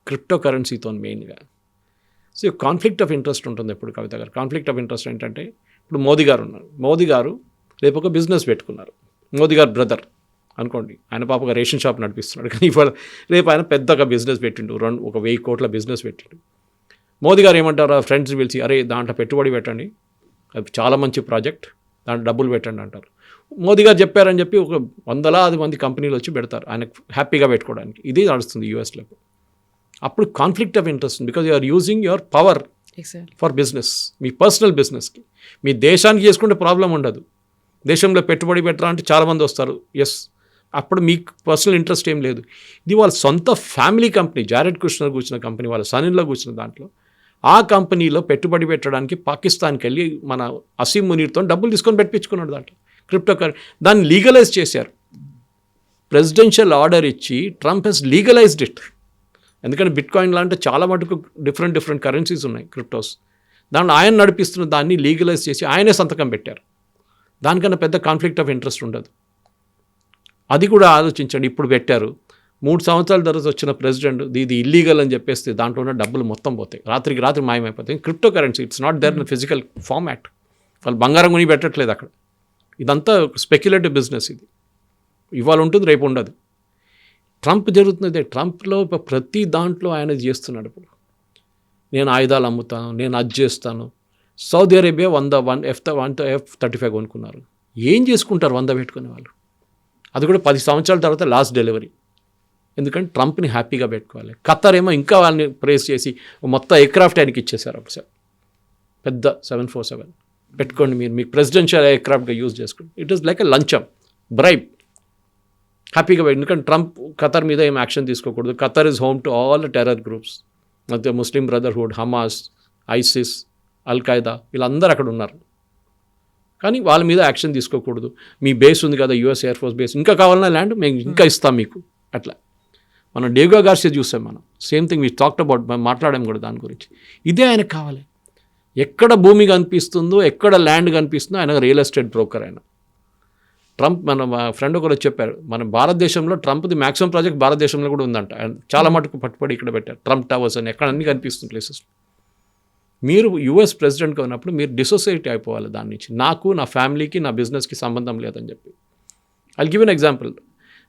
crypto కరెన్సీతో మెయిన్గా. సో కాన్ఫ్లిక్ట్ ఆఫ్ ఇంట్రెస్ట్ ఉంటుంది ఎప్పుడు కవిత గారు. కాన్ఫ్లిక్ట్ ఆఫ్ ఇంట్రెస్ట్ ఏంటంటే, ఇప్పుడు మోదీ గారు ఉన్నారు, మోదీ గారు రేపు ఒక బిజినెస్ పెట్టుకున్నారు, మోదీ గారు బ్రదర్ అనుకోండి, ఆయన పాప ఒక రేషన్ షాప్ నడిపిస్తున్నాడు, కానీ ఇవాళ రేపు ఆయన పెద్దగా బిజినెస్ పెట్టిండు, 1,000 కోట్ల బిజినెస్ పెట్టిండు. మోదీ గారు ఏమంటారు, ఫ్రెండ్స్ పిలిచి, అరే దాంట్లో పెట్టుబడి పెట్టండి, అది చాలా మంచి ప్రాజెక్ట్, దాంట్లో డబ్బులు పెట్టండి అంటారు. మోదీ గారు చెప్పారని చెప్పి ఒక 100 మంది కంపెనీలు వచ్చి పెడతారు ఆయన హ్యాపీగా పెట్టుకోవడానికి. ఇది నడుస్తుంది యూఎస్లో. అప్పుడు conflict of interest, because you are using your power for business, మీ పర్సనల్ బిజినెస్కి. మీ దేశానికి చేసుకుంటే ప్రాబ్లం ఉండదు, దేశంలో పెట్టుబడి పెట్టరా అంటే చాలామంది వస్తారు, ఎస్, అప్పుడు మీకు పర్సనల్ ఇంట్రెస్ట్ ఏం లేదు. ఇది వాళ్ళ సొంత ఫ్యామిలీ కంపెనీ, జారెడ్ కుష్నర్ కూర్చున్న కంపెనీ, వాళ్ళ సన్నిలో కూర్చున్న దాంట్లో, ఆ కంపెనీలో పెట్టుబడి పెట్టడానికి పాకిస్తాన్కి వెళ్ళి మన అసీం మునీర్తో డబ్బులు తీసుకొని పెట్టించుకున్నాడు దాంట్లో క్రిప్టో దాన్ని లీగలైజ్ చేశారు. ప్రెసిడెన్షియల్ ఆర్డర్ ఇచ్చి ట్రంప్ హెస్ లీగలైజ్డ్ ఇట్. ఎందుకంటే బిట్కాయిన్ లాంటి చాలా మటుకు డిఫరెంట్ కరెన్సీస్ ఉన్నాయి, క్రిప్టోస్, దాంట్లో ఆయన నడిపిస్తున్న దాన్ని లీగలైజ్ చేసి ఆయనే సంతకం పెట్టారు. దానికన్నా పెద్ద కాన్ఫ్లిక్ట్ ఆఫ్ ఇంట్రెస్ట్ ఉండదు. అది కూడా ఆలోచించండి. ఇప్పుడు పెట్టారు, 3 సంవత్సరాల తర్వాత వచ్చిన ప్రెసిడెంట్ ఇది ఇల్లీగల్ అని చెప్పేస్తే దాంట్లో ఉన్న డబ్బులు మొత్తం పోతాయి, రాత్రికి రాత్రి మాయమైపోతాయి. Crypto currency it's not there in physical format, వాళ్ళు బంగారం కొని పెట్టట్లేదు అక్కడ. ఇదంతా స్పెక్యులేటివ్ బిజినెస్, ఇది ఇవాళ ఉంటుంది రేపు ఉండదు. ట్రంప్ జరుగుతున్నదే, ట్రంప్లో ప్రతి దాంట్లో ఆయన చేస్తున్నాడు. ఇప్పుడు నేను ఆయుధాలు అమ్ముతాను, నేను అది చేస్తాను. సౌదీ అరేబియా F-35 కొనుక్కున్నారు. ఏం చేసుకుంటారు 100 పెట్టుకునే వాళ్ళు? అది కూడా 10 సంవత్సరాల తర్వాత లాస్ట్ డెలివరీ. ఎందుకంటే ట్రంప్ని హ్యాపీగా పెట్టుకోవాలి. ఖతర్ ఏమో ఇంకా వాళ్ళని ప్రేస్ చేసి మొత్తం ఎయిర్క్రాఫ్ట్ ఆయనకి ఇచ్చేశారు. అప్పుడు పెద్ద 747 పెట్టుకోండి, మీరు మీకు ప్రెసిడెన్షియల్ ఎయిర్క్రాఫ్ట్గా యూజ్ చేసుకోండి. ఇట్ ఈస్ లైక్ ఎ లంచం, బ్రైబ్, హ్యాపీగా. ఎందుకంటే ట్రంప్ ఖతర్ మీద ఏం యాక్షన్ తీసుకోకూడదు. Qatar is home to all terror groups, అంటే Muslim Brotherhood, Hamas, ISIS, al-Qaeda, వీళ్ళందరూ అక్కడ ఉన్నారు. కానీ వాళ్ళ మీద యాక్షన్ తీసుకోకూడదు. మీ బేస్ ఉంది కదా, US ఎయిర్ ఫోర్స్ బేస్, ఇంకా కావాలన్నా ల్యాండ్ మేము ఇంకా ఇస్తాం మీకు. అట్లా మనం డేగో గార్సియా చూసాం, మనం same thing we talked about, మనం మాట్లాడాం కూడా దాని గురించి. ఇదే ఆయనకు కావాలి. ఎక్కడ భూమి కనిపిస్తుందో, ఎక్కడ ల్యాండ్ కనిపిస్తుందో, ఆయన రియల్ ఎస్టేట్ బ్రోకర్. ఆయన ట్రంప్, మన ఫ్రెండ్ ఒకరు చెప్పారు, మన భారతదేశంలో ట్రంప్ది మ్యాక్సిమం ప్రాజెక్ట్ భారతదేశంలో కూడా ఉందంట. ఆయన చాలా మటుకు పట్టుబడి ఇక్కడ పెట్టారు, ట్రంప్ టవర్స్ అని, ఎక్కడ అన్నీ కనిపిస్తుంది ప్లేసెస్. మీరు US ప్రెసిడెంట్గా ఉన్నప్పుడు మీరు డిసోసియేట్ అయిపోవాలి దాని నుంచి. నాకు, నా ఫ్యామిలీకి, నా బిజినెస్కి సంబంధం లేదని చెప్పి. I give an example.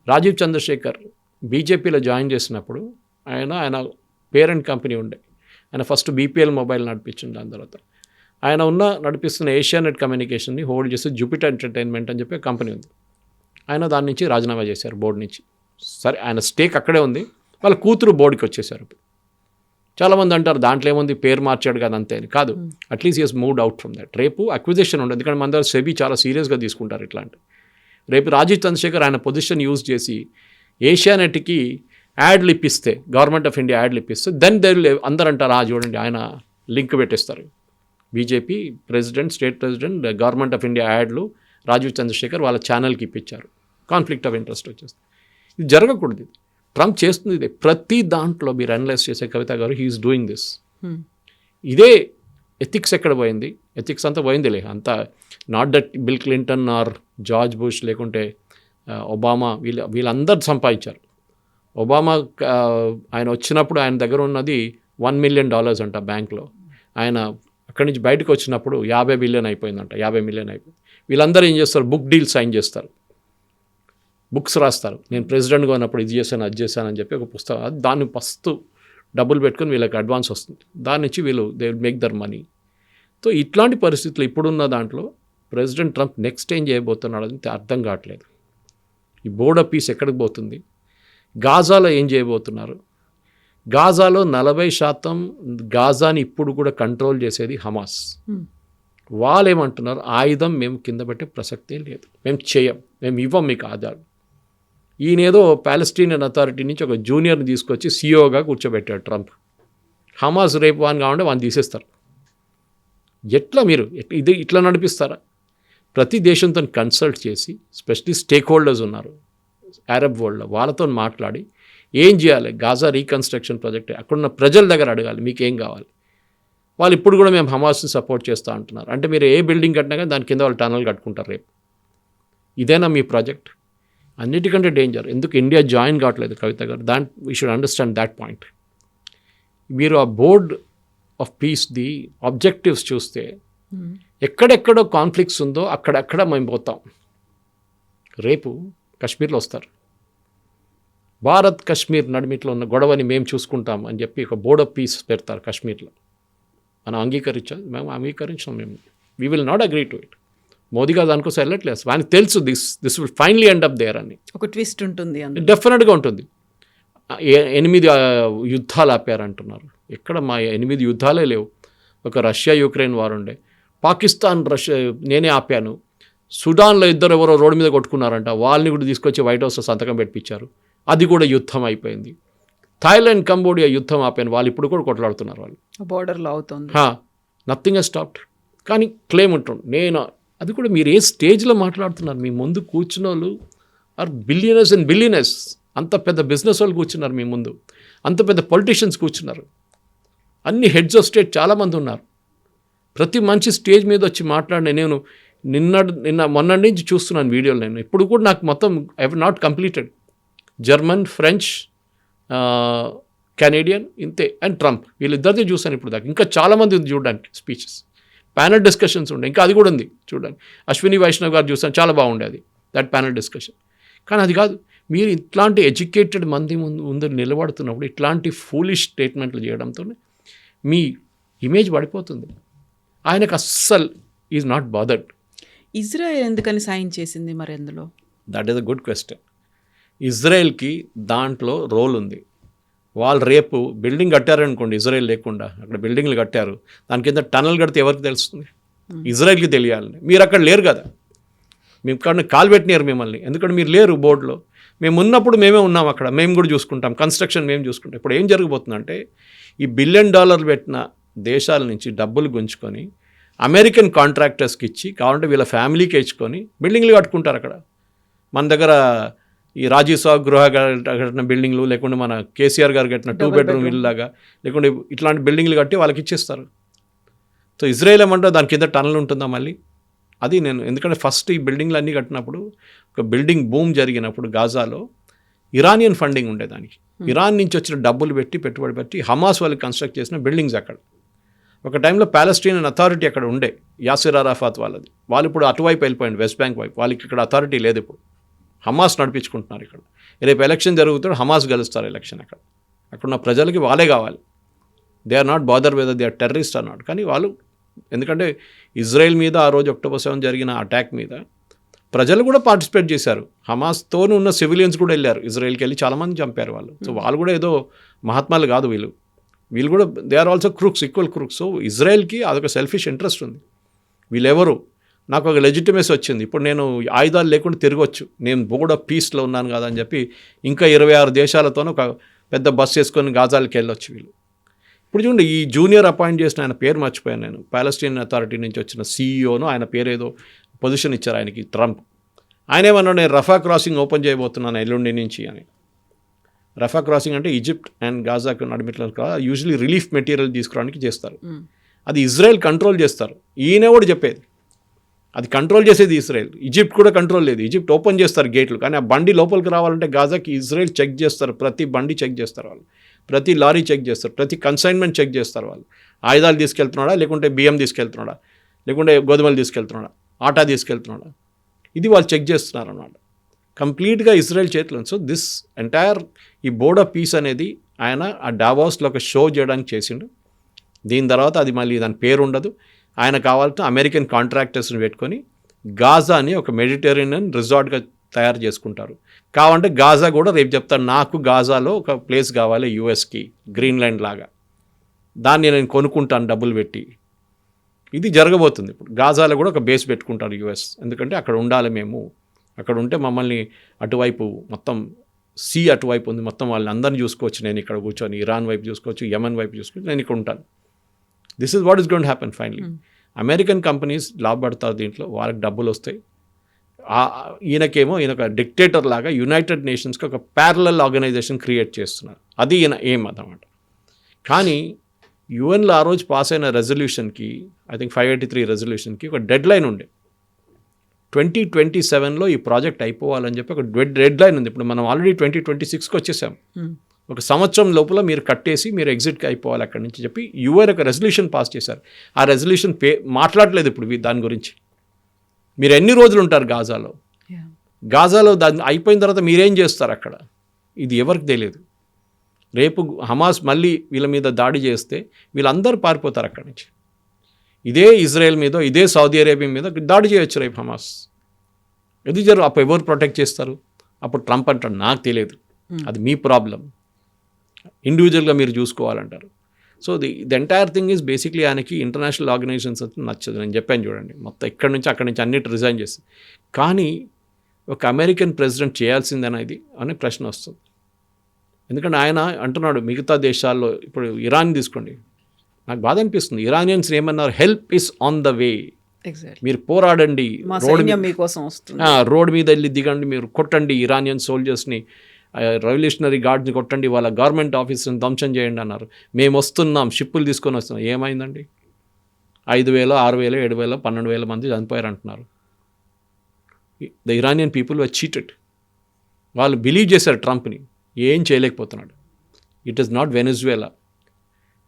Rajeev Chandrasekhar బీజేపీలో జాయిన్ చేసినప్పుడు ఆయన పేరెంట్ కంపెనీ ఉండే, ఆయన ఫస్ట్ BPL మొబైల్ నడిపించింది. దాని తర్వాత ఆయన నడిపిస్తున్న ఏషియానెట్ కమ్యూనికేషన్ని హోల్డ్ చేసి జూపిటర్ ఎంటర్టైన్మెంట్ అని చెప్పి కంపెనీ ఉంది. ఆయన దాని నుంచి రాజీనామా చేశారు, బోర్డు నుంచి. సరే, ఆయన స్టేక్ అక్కడే ఉంది, వాళ్ళ కూతురు బోర్డుకి వచ్చేసారు. చాలామంది అంటారు దాంట్లో ఏముంది, పేరు మార్చాడు కదా అంతే అని. కాదు, at least he has moved out from that. రేపు అక్విజిషన్ ఉండదు, ఎందుకంటే మన దగ్గర సెబీ చాలా సీరియస్గా తీసుకుంటారు ఇట్లాంటి. రేపు రాజీవ్ చంద్రశేఖర్ ఆయన పొజిషన్ యూజ్ చేసి ఏషియానెట్కి యాడ్లు ఇప్పిస్తే, గవర్నమెంట్ ఆఫ్ ఇండియా యాడ్లు ఇప్పిస్తే, దెన్ అందరు అంటారు, చూడండి ఆయన లింక్ పెట్టేస్తారు, BJP president, state president, government of India యాడ్లు రాజీవ్ చంద్రశేఖర్ వాళ్ళ ఛానల్కి ఇప్పించారు. కాన్ఫ్లిక్ట్ ఆఫ్ ఇంట్రెస్ట్ వచ్చేస్తుంది. ఇది జరగకూడదు. ఇది ట్రంప్ చేస్తుంది. ఇదే ప్రతి దాంట్లో మీరు అనలైజ్ చేసే Kavitha garu, he is doing this. ఇదే ఎథిక్స్ ఎక్కడ పోయింది? ఎథిక్స్ అంతా పోయిందిలే, అంతా not that Bill Clinton or George Bush లేకుంటే ఒబామా వీళ్ళందరూ సంపాదించారు. ఒబామా ఆయన వచ్చినప్పుడు ఆయన దగ్గర ఉన్నది $1 million అంట బ్యాంక్లో. ఆయన అక్కడి నుంచి బయటకు వచ్చినప్పుడు 50 బిలియన్ అయిపోయిందంట. 50 మిలియన్ అయిపోయింది. వీళ్ళందరూ ఏం చేస్తారు, బుక్ డీల్ సైన్ చేస్తారు, బుక్స్ రాస్తారు. నేను ప్రెసిడెంట్గా ఉన్నప్పుడు ఇది చేశాను అది చేశాను అని చెప్పి ఒక పుస్తకం, దాన్ని ఫస్ట్ డబ్బులు పెట్టుకొని వీళ్ళకి అడ్వాన్స్ వస్తుంది. దాని నుంచి వీళ్ళు they will make their money. So ఇట్లాంటి పరిస్థితులు ఇప్పుడున్న దాంట్లో ప్రెసిడెంట్ ట్రంప్ నెక్స్ట్ ఏం చేయబోతున్నాడు అని అర్థం కావట్లేదు. ఈ బోర్డర్ పీస్ ఎక్కడికి పోతుంది, గాజాలో ఏం చేయబోతున్నారు. గాజాలో 40% గాజాని ఇప్పుడు కూడా కంట్రోల్ చేసేది హమాస్. వాళ్ళు ఏమంటున్నారు, ఆయుధం మేము కింద పెట్టే ప్రసక్తే లేదు, మేము చేయం, మేము ఇవ్వం మీకు ఆధారం. ఈయనేదో పాలెస్టీనియన్ అథారిటీ నుంచి ఒక జూనియర్ని తీసుకొచ్చి సీఈఓగా కూర్చోబెట్టాడు ట్రంప్. హమాస్ రేపు వాని కావాలంటే వాడిని తీసేస్తారు. ఎట్లా మీరు ఇది ఇట్లా నడిపిస్తారా? ప్రతి దేశంతో కన్సల్ట్ చేసి స్పెషలీ స్టేక్ హోల్డర్స్ ఉన్నారు అరబ్ వరల్డ్లో, వాళ్ళతో మాట్లాడి ఏం చేయాలి, గాజా రీకన్స్ట్రక్షన్ ప్రాజెక్ట్ అక్కడున్న ప్రజల దగ్గర అడగాలి మీకు ఏం కావాలి. వాళ్ళు ఇప్పుడు కూడా మేము హమాస్ని సపోర్ట్ చేస్తూ అంటున్నారు. అంటే మీరు ఏ బిల్డింగ్ కట్టినా కానీ దాని కింద వాళ్ళు టనల్ కట్టుకుంటారు రేపు. ఇదేనా మీ ప్రాజెక్ట్? అన్నిటికంటే డేంజర్. ఎందుకు ఇండియా జాయిన్ కావట్లేదు కవిత గారు? We should understand that point. మీరు ఆ బోర్డ్ ఆఫ్ పీస్ది ఆబ్జెక్టివ్స్ చూస్తే ఎక్కడెక్కడో కాన్ఫ్లిక్ట్స్ ఉందో అక్కడక్కడ మేము పోతాం. రేపు కశ్మీర్లో వస్తారు, భారత్ కశ్మీర్ నడిమిట్లో ఉన్న గొడవని మేము చూసుకుంటాం అని చెప్పి ఒక బోర్డ్ ఆఫ్ పీస్ పెడతారు కశ్మీర్లో. మనం మేము అంగీకరించాం. We will not agree to it. Modi garu దానికోసం వెళ్ళట్లేదు. ఆయనకు తెలుసు this will finally end up there అని.
ఒక ట్విస్ట్ ఉంటుంది,
డెఫినెట్గా ఉంటుంది. 8 యుద్ధాలు ఆపారంటున్నారు. ఎక్కడ మా 8 యుద్ధాలే లేవు. ఒక రష్యా యుక్రెయిన్ వారు ఉండే, పాకిస్తాన్ రష్యా నేనే ఆపాను. సుడాన్లో ఎవరో రోడ్డు మీద కొట్టుకున్నారంట, వాళ్ళని కూడా తీసుకొచ్చి వైట్ హౌస్లో సంతకం పెట్టించారు, అది కూడా యుద్ధం అయిపోయింది. థాయిలాండ్ కంబోడియా యుద్ధం ఆపాను, వాళ్ళు ఇప్పుడు కూడా కొట్లాడుతున్నారు. వాళ్ళు
బోర్డర్లో అవుతుంది,
నథింగ్ హెస్ స్టాప్డ్. కానీ క్లెయిమ్ ఉంటుంది నేను. అది కూడా మీరు ఏ స్టేజ్లో మాట్లాడుతున్నారు? మీ ముందు కూర్చున్న వాళ్ళు ఆర్ బిలియనర్స్ అండ్ బిలియనర్స్. అంత పెద్ద బిజినెస్ వాళ్ళు కూర్చున్నారు మీ ముందు, అంత పెద్ద పొలిటీషియన్స్ కూర్చున్నారు, అన్ని హెడ్స్ ఆఫ్ స్టేట్ చాలామంది ఉన్నారు. ప్రతి మంచి స్టేజ్ మీద వచ్చి మాట్లాడిన నేను మొన్న నుంచి చూస్తున్నాను వీడియోలు. నేను ఇప్పుడు కూడా నాకు మొత్తం I have not completed. German, French, Canadian ఇంతే, అండ్ ట్రంప్, వీళ్ళిద్దరిది చూశాను ఇప్పుడు దాకా. ఇంకా చాలామంది ఉంది చూడడానికి స్పీచెస్, ప్యానల్ డిస్కషన్స్ ఉండే, ఇంకా అది కూడా ఉంది చూడండి. అశ్విని వైష్ణవ్ గారు చూసాను, చాలా బాగుండేది దట్ ప్యానల్ డిస్కషన్. కానీ అది కాదు, మీరు ఇట్లాంటి ఎడ్యుకేటెడ్ మంది ముందు నిలబడుతున్నప్పుడు ఇట్లాంటి ఫూలిష్ స్టేట్మెంట్లు చేయడంతో మీ ఇమేజ్ పడిపోతుంది. ఆయనకు అస్సలు ఈజ్ నాట్ బాదర్డ్.
ఇజ్రాయెల్ ఎందుకని సాయం చేసింది మరి అందులో?
That is a good question. ఇజ్రాయెల్కి దాంట్లో రోల్ ఉంది. వాళ్ళు రేపు బిల్డింగ్ కట్టారనుకోండి, ఇజ్రాయెల్ లేకుండా అక్కడ బిల్డింగ్లు కట్టారు, దాని కింద టనల్ కడితే ఎవరికి తెలుస్తుంది? ఇజ్రాయెల్కి తెలియాలని. మీరు అక్కడ లేరు కదా, మేము ఇక్కడ కాలు పెట్టినారు మిమ్మల్ని, ఎందుకంటే మీరు లేరు బోర్డులో. మేము ఉన్నప్పుడు మేమే ఉన్నాం అక్కడ, మేము కూడా చూసుకుంటాం, కన్స్ట్రక్షన్ మేము చూసుకుంటాం. ఇప్పుడు ఏం జరగబోతుందంటే, ఈ $1 బిలియన్ పెట్టిన దేశాల నుంచి డబ్బులు గుంజుకొని అమెరికన్ కాంట్రాక్టర్స్కి ఇచ్చి, కావాలంటే వీళ్ళ ఫ్యామిలీకి ఇచ్చుకొని బిల్డింగ్లు కట్టుకుంటారు అక్కడ. మన దగ్గర ఈ రాజీవ్ సాగు గృహ కట్టిన బిల్డింగ్లు, లేకుంటే మన కేసీఆర్ గారు కట్టిన 2 బెడ్రూమ్ ఇల్లు లాగా, లేకుంటే ఇట్లాంటి బిల్డింగ్లు కట్టి వాళ్ళకి ఇచ్చేస్తారు. సో ఇజ్రాయెల్ ఏమంటే దాని కింద టనల్ ఉంటుందా మళ్ళీ? అది నేను, ఎందుకంటే ఫస్ట్ ఈ బిల్డింగ్లు అన్నీ కట్టినప్పుడు, ఒక బిల్డింగ్ బూమ్ జరిగినప్పుడు గాజాలో ఇరానియన్ ఫండింగ్ ఉండేదానికి. ఇరాన్ నుంచి వచ్చిన డబ్బులు పెట్టి పెట్టుబడి పెట్టి హమాస్ వాళ్ళకి కన్స్ట్రక్ట్ చేసిన బిల్డింగ్స్ అక్కడ. ఒక టైంలో పాలెస్టీనియన్ అథారిటీ అక్కడ ఉండే, యాసిర్ అరాఫాత్ వాళ్ళది. వాళ్ళు ఇప్పుడు అటువైపు వెళ్ళిపోయింది, వెస్ట్ బ్యాంక్ వైపు. వాళ్ళకి ఇక్కడ అథారిటీ లేదు, ఇప్పుడు హమాస్ నడిపించుకుంటున్నారు ఇక్కడ. రేపు ఎలక్షన్ జరుగుతాడు, హమాస్ గెలుస్తారు ఎలక్షన్. అక్కడున్న ప్రజలకి వాళ్ళే కావాలి. They are not bother whether they are terrorist అన్నాడు. కానీ వాళ్ళు, ఎందుకంటే ఇజ్రాయెల్ మీద ఆ రోజు October 7 జరిగిన అటాక్ మీద ప్రజలు కూడా పార్టిసిపేట్ చేశారు. హమాస్తోనూ ఉన్న సివిలియన్స్ కూడా వెళ్ళారు ఇజ్రాయెల్కి, వెళ్ళి చాలామంది చంపారు వాళ్ళు. సో వాళ్ళు కూడా ఏదో మహాత్మాలు కాదు వీళ్ళు కూడా they are also crooks, equal crooks. So ఇజ్రాయెల్కి అదొక సెల్ఫిష్ ఇంట్రెస్ట్ ఉంది. వీళ్ళెవరు, నాకు ఒక లెజిటిమేసీ వచ్చింది, ఇప్పుడు నేను ఆయుధాలు లేకుండా తిరగొచ్చు, నేను బోర్డ్ ఆఫ్ పీస్లో ఉన్నాను కదా అని చెప్పి ఇంకా 26 దేశాలతోనూ ఒక పెద్ద బస్ వేసుకొని గాజాలకి వెళ్ళొచ్చు వీళ్ళు. ఇప్పుడు చూడండి, ఈ జూనియర్ అపాయింట్ చేసిన ఆయన పేరు మర్చిపోయాను నేను, పాలెస్టీన్ అథారిటీ నుంచి వచ్చిన సీఈఓను, ఆయన పేరు ఏదో పొజిషన్ ఇచ్చారు ఆయనకి ట్రంప్. ఆయన ఏమన్నాడు, నేను రఫా క్రాసింగ్ ఓపెన్ చేయబోతున్నాను ఎల్లుండి నుంచి అని. రఫా క్రాసింగ్ అంటే ఈజిప్ట్ అండ్ గాజాకు నడిమిట్లో యూజువలీ రిలీఫ్ మెటీరియల్ తీసుకురావడానికి చేస్తారు. అది ఇజ్రాయెల్ కంట్రోల్ చేస్తారు. ఈయన కూడా చెప్పేది అది కంట్రోల్ చేసేది ఇజ్రాయెల్. ఈజిప్ట్ కూడా కంట్రోల్ లేదు. ఈజిప్ట్ ఓపెన్ చేస్తారు గేట్లు, కానీ ఆ బండి లోపలికి రావాలంటే గాజాకి ఇజ్రాయెల్ చెక్ చేస్తారు. ప్రతి బండి చెక్ చేస్తారు వాళ్ళు, ప్రతి లారీ చెక్ చేస్తారు, ప్రతి కన్సైన్మెంట్ చెక్ చేస్తారు వాళ్ళు. ఆయుధాలు తీసుకెళ్తున్నాడా, లేకుంటే బియ్యం తీసుకెళ్తున్నాడా, లేకుంటే గోధుమలు తీసుకెళ్తున్నాడా, ఆటా తీసుకెళ్తున్నాడా, ఇది వాళ్ళు చెక్ చేస్తున్నారు అన్నమాట. కంప్లీట్గా ఇజ్రాయెల్ చేతిలో. సో దిస్ ఎంటైర్ ఈ బోర్డ్ ఆఫ్ పీస్ అనేది ఆయన ఆ డావోస్లో ఒక షో చేయడానికి చేసిండు. దీని తర్వాత అది మళ్ళీ దాని పేరు ఉండదు. ఆయన కావాలంటే అమెరికన్ కాంట్రాక్టర్స్ని పెట్టుకొని గాజాని ఒక మెడిటరేనియన్ రిసార్ట్గా తయారు చేసుకుంటారు. కావాలంటే గాజా కూడా రేపు చెప్తాను, నాకు గాజాలో ఒక ప్లేస్ కావాలి యూఎస్కి, గ్రీన్లాండ్ లాగా, దాన్ని నేను కొనుక్కుంటాను డబ్బులు పెట్టి. ఇది జరగబోతుంది. ఇప్పుడు గాజాలో కూడా ఒక బేస్ పెట్టుకుంటారు యూఎస్, ఎందుకంటే అక్కడ ఉండాలి మేము. అక్కడ ఉంటే మమ్మల్ని అటువైపు మొత్తం సీ అటువైపు ఉంది, మొత్తం వాళ్ళని అందరిని చూసుకోవచ్చు. నేను ఇక్కడ కూర్చొని ఇరాన్ వైపు చూసుకోవచ్చు, యమన్ వైపు చూసుకోవచ్చు, నేను ఇక్కడ ఉంటాను. This is what is going to happen finally. American companies లాభపడతారు దీంట్లో, వాళ్ళకి డబ్బులు వస్తాయి. ఈయనకేమో ఈయన ఒక డిక్టేటర్ లాగా యునైటెడ్ నేషన్స్కి ఒక ప్యారలల్ ఆర్గనైజేషన్ క్రియేట్ చేస్తున్నారు. అది ఈయన ఏం అన్నమాట. కానీ యుఎన్లో ఆ రోజు పాస్ అయిన రెజల్యూషన్కి, ఐ థింక్ 583 రెజల్యూషన్కి ఒక డెడ్ లైన్ ఉండే. 2027లో ఈ ప్రాజెక్ట్ అయిపోవాలని చెప్పి ఒక డెడ్ లైన్ ఉంది. ఇప్పుడు మనం ఆల్రెడీ 2026కి వచ్చేసాం. ఒక సంవత్సరం లోపల మీరు కట్టేసి మీరు ఎగ్జిట్కి అయిపోవాలి అక్కడి నుంచి చెప్పి యుఎన్ ఒక రెజల్యూషన్ పాస్ చేశారు. ఆ రెజల్యూషన్ మాట్లాడలేదు ఇప్పుడు దాని గురించి. మీరు ఎన్ని రోజులు ఉంటారు గాజాలో? గాజాలో దాన్ని అయిపోయిన తర్వాత మీరేం చేస్తారు అక్కడ? ఇది ఎవరికి తెలియదు. రేపు హమాస్ మళ్ళీ వీళ్ళ మీద దాడి చేస్తే వీళ్ళందరూ పారిపోతారు అక్కడి నుంచి. ఇదే ఇజ్రాయెల్ మీద, ఇదే సౌదీ అరేబియా మీద దాడి చేయొచ్చు రేపు హమాస్. ఇది అప్పుడు ఎవరు ప్రొటెక్ట్ చేస్తారు? అప్పుడు ట్రంప్ అంటాడు నాకు తెలియదు, అది మీ ప్రాబ్లం, ఇండివిజువల్గా మీరు చూసుకోవాలంటారు. So the entire thing is basically ఆయనకి ఇంటర్నేషనల్ ఆర్గనైజేషన్స్ అయితే నచ్చదు. నేను చెప్పాను చూడండి, మొత్తం ఇక్కడి నుంచి అక్కడి నుంచి అన్నిటి రిజైన్ చేస్తుంది. కానీ ఒక అమెరికన్ ప్రెసిడెంట్ చేయాల్సిందనేది అనే ప్రశ్న వస్తుంది. ఎందుకంటే ఆయన అంటున్నాడు మిగతా దేశాల్లో, ఇప్పుడు ఇరాన్ తీసుకోండి, నాకు బాధ అనిపిస్తుంది. ఇరానియన్స్ ఏమన్నారు, హెల్ప్ ఇస్ ఆన్ ద వే, మీరు పోరాడండి, రోడ్ మీద వెళ్ళి దిగండి, మీరు కొట్టండి ఇరానియన్ సోల్జర్స్ని, రెవల్యూషనరీ గార్డ్స్ని కొట్టండి, వాళ్ళ గవర్నమెంట్ ఆఫీస్ని ధ్వంసం చేయండి అన్నారు. మేము వస్తున్నాం, షిప్పులు తీసుకొని వస్తున్నాం. ఏమైందండి? 5,000, 6,000, 7,000, 12,000 మంది చనిపోయారు అంటున్నారు. The Iranian people were cheated. వాళ్ళు బిలీవ్ చేశారు ట్రంప్ని, ఏం చేయలేకపోతున్నాడు. It is not Venezuela.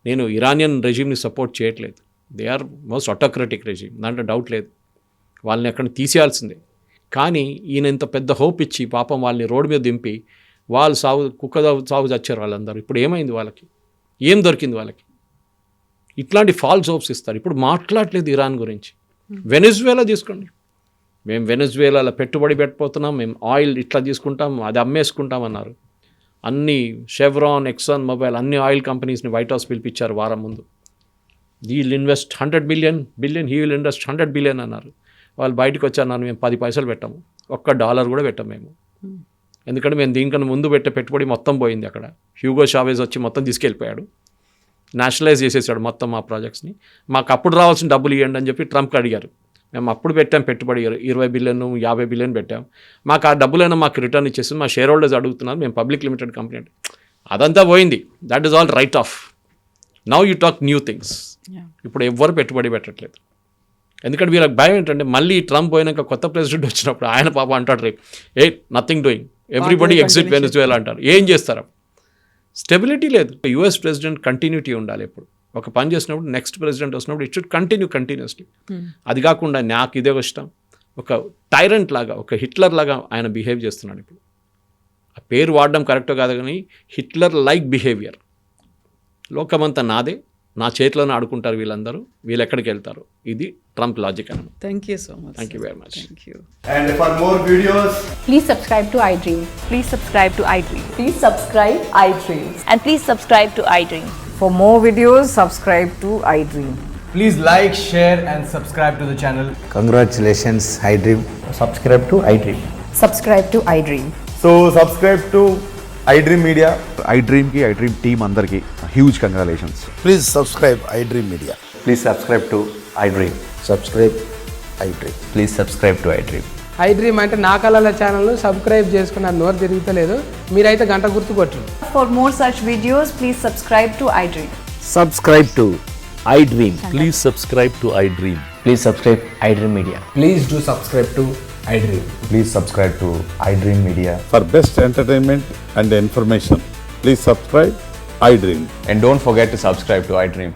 నేను ఇరానియన్ రెజీమ్ని సపోర్ట్ చేయట్లేదు. They are most autocratic regime, దాంట్లో డౌట్ లేదు. వాళ్ళని అక్కడ తీసేయాల్సిందే. కానీ ఈయన ఇంత పెద్ద హోప్ ఇచ్చి పాపం వాళ్ళని రోడ్డు మీద దింపి వాళ్ళు కుక్క సాగు చచ్చారు వాళ్ళందరూ. ఇప్పుడు ఏమైంది వాళ్ళకి? ఏం దొరికింది వాళ్ళకి? ఇట్లాంటి ఫాల్స్ హోప్స్ ఇస్తారు. ఇప్పుడు మాట్లాడలేదు ఇరాన్ గురించి. వెనెజువేలా తీసుకోండి, మేము వెనెజువేలాలో పెట్టుబడి పెట్టిపోతున్నాం, మేము ఆయిల్ ఇట్లా తీసుకుంటాం, అది అమ్మేసుకుంటాం అన్నారు. అన్ని షెవ్రాన్, ఎక్సాన్ మొబైల్, అన్ని ఆయిల్ కంపెనీస్ని వైట్ హౌస్ పిలిపించారు వారం ముందు. We'll invest 100 billion, he will invest 100 billion అన్నారు. వాళ్ళు బయటకు వచ్చారు, మేము 10 పైసలు పెట్టాము, $1 కూడా పెట్టాము మేము. ఎందుకంటే మేము దీనికన్నా ముందు పెట్టే పెట్టుబడి మొత్తం పోయింది. అక్కడ హ్యూగో షావేజ్ వచ్చి మొత్తం తీసుకెళ్ళిపోయాడు, నేషనలైజ్ చేసేసాడు మొత్తం మా ప్రాజెక్ట్స్ని. మాకు అప్పుడు రావాల్సిన డబ్బులు ఇవ్వండి అని చెప్పి ట్రంప్కి అడిగారు. మేము అప్పుడు పెట్టాం పెట్టుబడి 20 బిలియన్, 50 బిలియన్ పెట్టాం, మాకు ఆ డబ్బులైనా మాకు రిటర్న్ ఇచ్చేసి మా షేర్ హోల్డర్స్ అడుగుతున్నారు, మేము పబ్లిక్ లిమిటెడ్ కంపెనీ అంటే. అదంతా పోయింది. That is all right of. Now you talk new things. ఇప్పుడు ఎవ్వరు పెట్టుబడి పెట్టట్లేదు. ఎందుకంటే వీళ్ళకి భయం ఏంటంటే మళ్ళీ ట్రంప్ పోయినాక కొత్త ప్రెసిడెంట్ వచ్చినప్పుడు ఆయన పాప అంటాడు రేపు, నథింగ్ డూయింగ్, ఎవ్రీబడి ఎగ్జిట్ వెనెజువేలా అంటారు. ఏం చేస్తారు? స్టెబిలిటీ లేదు. యుఎస్ ప్రెసిడెంట్ కంటిన్యూటీ ఉండాలి. ఎప్పుడు ఒక పని చేసినప్పుడు నెక్స్ట్ ప్రెసిడెంట్ వస్తున్నప్పుడు ఇట్ షుడ్ కంటిన్యూస్లీ. అది కాకుండా నాకు ఇదే ఇష్టం, ఒక టైరెంట్ లాగా, ఒక హిట్లర్ లాగా ఆయన బిహేవ్ చేస్తున్నాడు. ఇప్పుడు ఆ పేరు వాడడం కరెక్టో కాదు, కానీ హిట్లర్ లైక్ బిహేవియర్. లోకమంతా నాదే, నా చేతిలోనే ఆడుకుంటారు వీళ్ళందరూ, వీళ్ళు ఎక్కడికి వెళ్తారు. ఇది ట్రంప్ లాజిక్ అన్నమాట.
Thank you so much.
Thank you very much.
Thank you.
And for more videos,
Please subscribe to iDream.
Please subscribe to iDream.
Please subscribe iDream.
And please subscribe to iDream.
For more videos, subscribe to iDream.
please like, share and subscribe to the channel.
Congratulations, iDream.
Subscribe to iDream.
Subscribe to iDream.
So subscribe to iDream Media. iDream ki iDream team andarki huge congratulations.
Please subscribe iDream Media.
Please subscribe to iDream.
Subscribe iDream.
Please subscribe to iDream.
iDream అంటే నా కళల ఛానల్ను subscribe చేసుకున్న నోరు తిరుగుతలేదు, మీరైతే గంట గుర్తు కొట్టండి.
For more such videos, please subscribe to iDream.
Subscribe to iDream.
Please subscribe to iDream.
Please subscribe iDream Media.
Please do subscribe to iDream.
Please subscribe to iDream Media.
For best entertainment and information, please subscribe iDream.
And don't forget to subscribe to iDream.